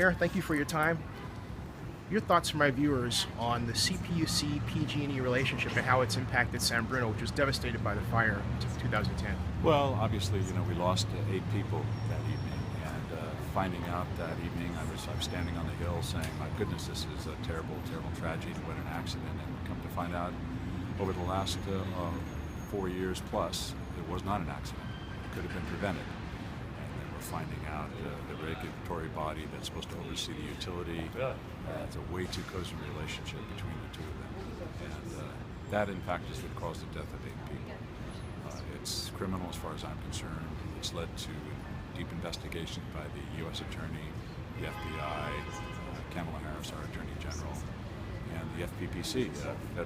Mayor, thank you for your time. Your thoughts for my viewers on the CPUC PG&E relationship and how it's impacted San Bruno, which was devastated by the fire in 2010. Well, obviously, we lost 8 people that evening, and finding out that evening, I was standing on the hill saying, "My goodness, this is a terrible, terrible tragedy. What an accident!" And come to find out, over the last 4 years plus, it was not an accident. It could have been prevented. And then we're finding out the regulatory body that's supposed to oversee the utility has a way too cozy relationship between the two of them, and that, in fact, is what caused the death of 8 people. It's criminal as far as I'm concerned. It's led to deep investigation by the U.S. Attorney, the FBI, Kamala Harris, our Attorney General, and the FPPC, the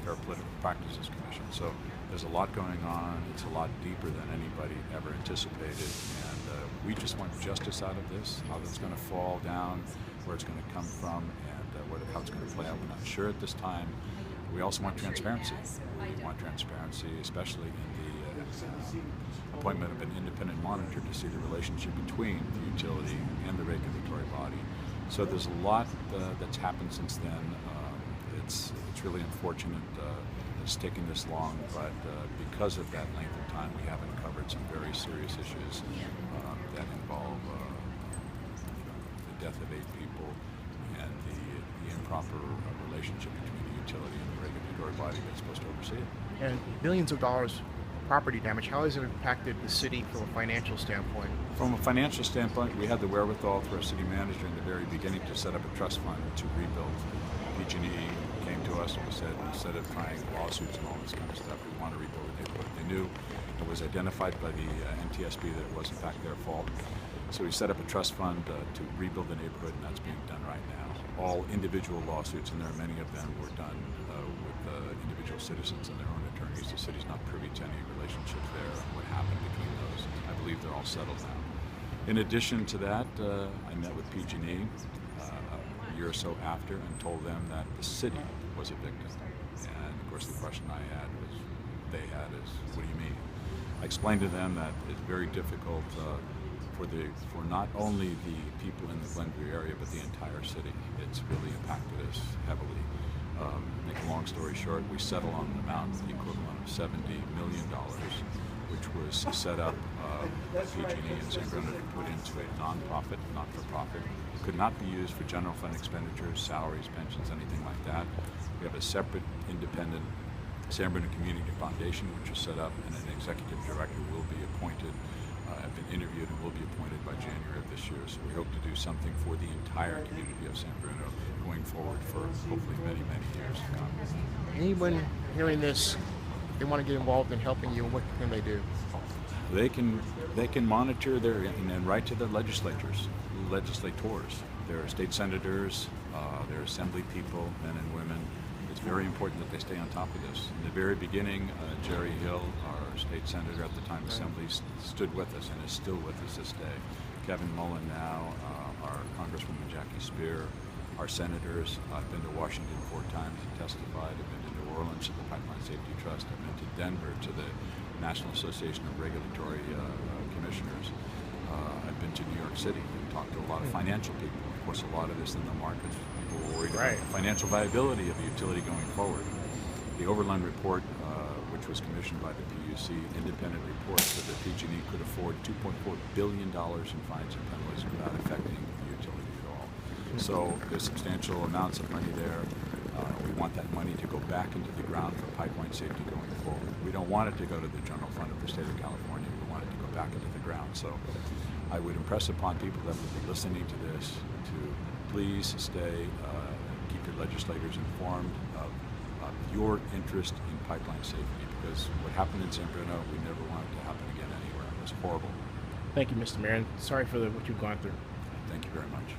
Fair Political Practices Commission. So there's a lot going on. It's a lot deeper than anybody ever anticipated, and we just want justice out of this. How it's going to fall down, where it's going to come from, and how it's going to play out, we're not sure at this time. We also want transparency. We want transparency, especially in the appointment of an independent monitor to see the relationship between the utility and the regulatory body. So there's a lot that's happened since then. It's really unfortunate it's taken this long, but because of that length of time, we haven't covered some very serious issues that involve the death of 8 people and the improper relationship between the utility and the regulatory body that's supposed to oversee it. And billions of dollars of property damage. How has it impacted the city from a financial standpoint? From a financial standpoint, we had the wherewithal through our city manager in the very beginning to set up a trust fund to rebuild. PG&E came to us and we said, instead of trying lawsuits and all this kind of stuff, we want to rebuild the neighborhood. They knew it was identified by the NTSB that it was in fact their fault. So we set up a trust fund to rebuild the neighborhood, and that's being done right now. All individual lawsuits, and there are many of them, were done with individual citizens and their own attorneys. The city's not privy to any relationships there, what happened between those. I believe they're all settled now. In addition to that, I met with PG&E a year or so after and told them that the city was a victim. And of course the question they had is, what do you mean? I explained to them that it's very difficult for not only the people in the Glenview area, but the entire city. It's really impacted us heavily. Make a long story short, we settle on an amount, the equivalent of $70 million, which was set up by PG&E and San Bruno to put into a non-profit, not-for-profit. Could not be used for general fund expenditures, salaries, pensions, anything like that. We have a separate, independent San Bruno Community Foundation, which is set up, and an executive director will be appointed, have been interviewed, and will be appointed by January of this year. So we hope to do something for the entire community of San Bruno going forward for hopefully many, many years to come. Anyone hearing this, they want to get involved in helping you, what can they do? They can monitor and write to their legislators. There are state senators, there are assembly people, men and women. It's very important that they stay on top of this. In the very beginning, Jerry Hill, our state senator at the time, Assembly, stood with us and is still with us this day. Kevin Mullen now, our Congresswoman Jackie Spear, our senators. I've been to Washington 4 times and testified. I've been to New Orleans to the Pipeline Safety Trust. I've been to Denver to the National Association of Regulatory Commissioners. I've been to New York City and talked to a lot of financial people. Of course, a lot of this in the markets. People were worried about the financial viability of the utility going forward. The Overland report, which was commissioned by the PUC, independent report, said that PG&E could afford $2.4 billion in fines and penalties without affecting the utility at all. So there's substantial amounts of money there. We want that money to go back into the ground for pipeline safety going forward. We don't want it to go to the general fund of the state of California. We want it to go back into the ground. So I would impress upon people that would be listening to this to please keep your legislators informed of your interest in pipeline safety, because what happened in San Bruno, we never want it to happen again anywhere. It was horrible. Thank you, Mr. Mayor. Sorry for what you've gone through. Thank you very much.